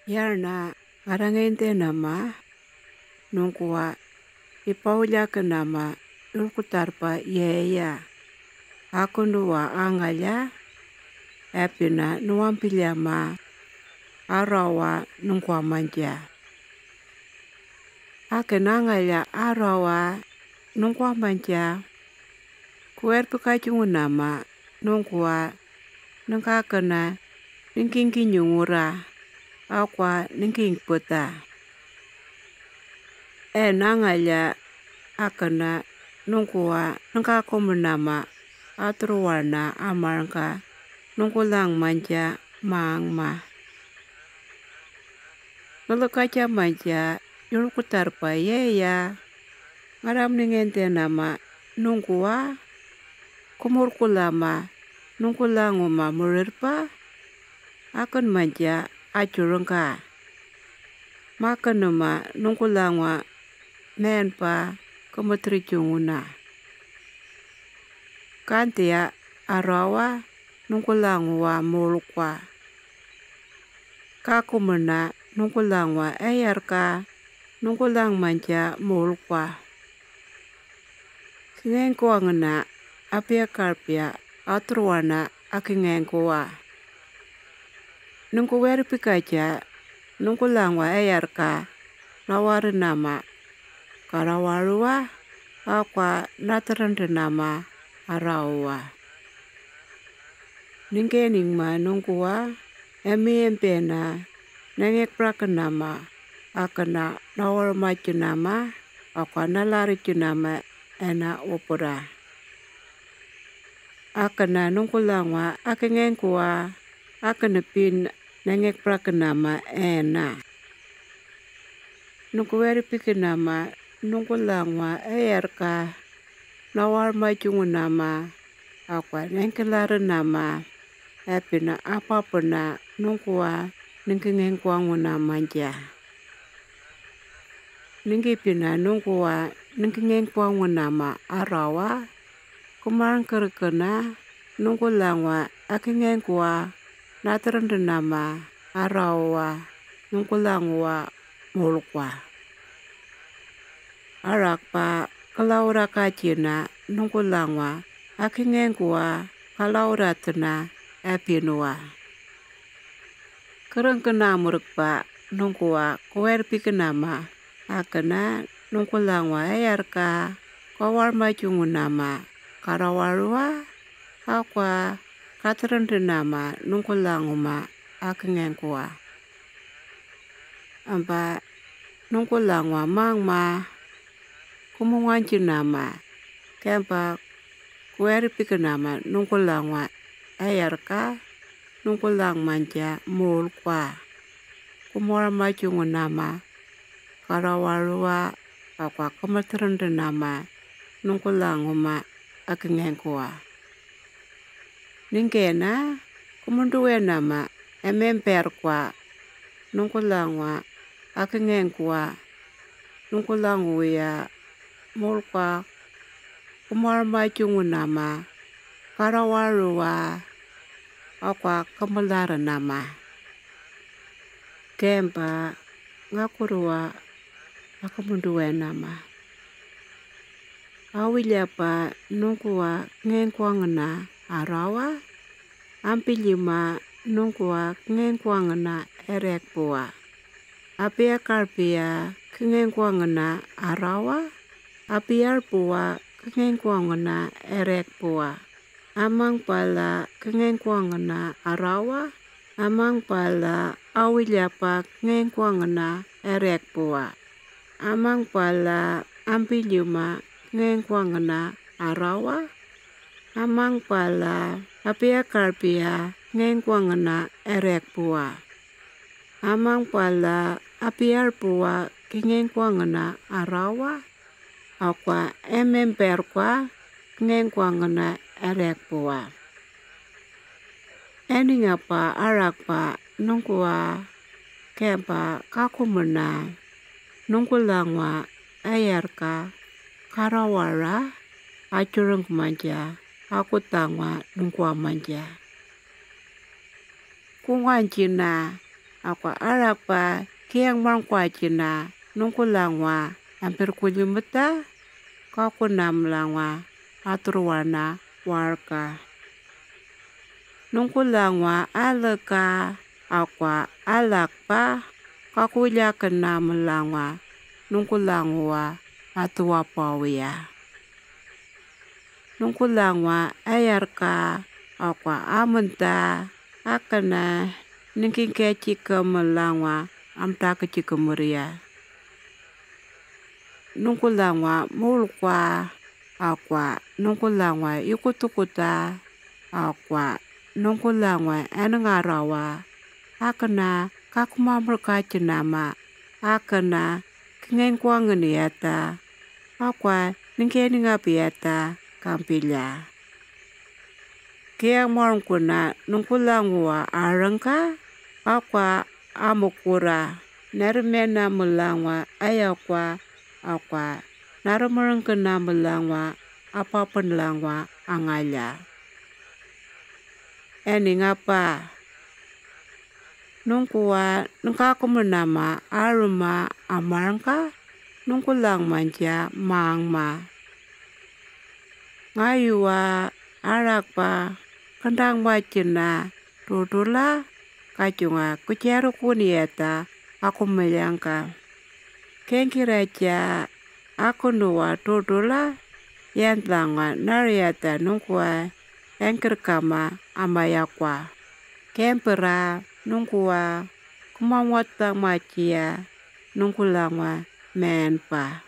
Yarna ngarangente nama nungkuwa ipaulia ke nama ulkutarpa yeya. Aku nuwa angalya epina nuampilyama arawa nungkuwa manja. Ake nangalya arawa nungkuwa manja kuertu kacungu nama nungkuwa nungkakena ningkingi nyungura akwa ningking puta. Nangalya akena nungkuwa nungkakumenama atruwarna amarangka nungkulang manja maangma. Ngelakaca manja yulkutarpa yeya ngaram ningente nama nungkuwa kumurkulama nungkulanguma murirpa akan manja acurengka. Makanuma nungkulangwa menpa kemetricunguna. Kantia arawa nungkulangwa mulukwa. Kakumena nungkulangwa eyarka nungkulang manja mulukwa. Ngengkuwa ngena apia karpia atruwana akingengkuwa. Nungkuweri pikaca nungkulangwa eyarka lawari nama karawaruwa akwa nataranda nama arawa. Ningkeningma nungkuwa emiempena nengek prakenama akena nawar macunama akwa nalari cunama ena upura. Akena nungkulangwa akingengkuwa akena pin nengek prakenama ena. Nungkuweri pikenama nungkulangwa eyarka nawar macungunama akwa nengkelari nama epina apapena nungkuwa ningkengengkuanguna manja. Ningkipina nungkuwa ningkengengkuangunama arawa kumarangkerekena nungkulangwa akingengkuwa nataranda nama arawa nungkulangwa mulukwa. Arakpa kalaura kacina nungkulangwa akingengkuwa kalauratena epinua. Kerengkena murukpa nungkuwa kuwerpikenama akena nungkulangwa eyarka kawar macungunama karawarua akwa kataranda nama nungkulanguma akingengkuwa. Amba nungkulangwa mangma kumungancunama kempa kuwerpikenama nungkulangwa eyarka nungkulang manja mulukwa. Kumora macungunama karawarua akwa kemataranda nama nungkulanguma akingengkuwa. Ningkena kumunduwe nama ememperkwa nungkulangwa akingengkuwa nungkulangwa mulukwa kumora macungunama karawarua akwa kemelara nama. Kempa ngakurua akamunduwe nama. Awilyapa nungkuwa ngengkuangena arawa ampilima nungkuwa ngengkuangena erekpua. Apia karpia kengengkuangena arawa apiarpua kengengkuangena erekpua. Amang pala kengengkuangena arawa amang pala awilyapa kengengkuangena erekpua. Amang pala ampilima kengengkuangena arawa amang pala apia karpia kengengkuangena erekpua. Amang pala apiarpua kengengkuangena arawa akwa ememperkwa kengengkuangena erekpua. Eningapa arakpa nungkuwa kempa kakumena nungkulangwa eyarka karawara acureng manja akutangwa nungkuwa manja. Kungancina Aqua arak pa kiang mangkwa china nungkulangwa hampir kulimeta kakunam langwa aturwana warka. Nungkulangwa alaka aqua alakpa kakulyakan melangwa nungkulangwa atua pawia. Nungkulangwa ayarka aqua amenta akana ningkingke chika melangwa amtaka chika muria. Nungkulangwa mulkwa aqua nungkulangwa ikutukuta aqua nungkulangwa enangarawa akana kakumamrka chinama akana kingengkwangan yata aqua ningkeninga piyata kampilya. Kaya marungkuna nungkulangwa arangka aqua amukura narimena melangwa ayakwa aqua naramarangkana melangwa apapan langwa angaya. Eni ngapa nungkuwa nungkakumenama aruma amarangka nungkulang manja mangma. Ngayuwa arakpa kendang bacina dudula kacunga kuceru kunieta aku meyangka. Kengkiraja aku nuwa dudula yantlangwa nariata nungkuwa engker kama amayakwa. Kempera nungkuwa kumamwatang macia nungkulangwa menpa.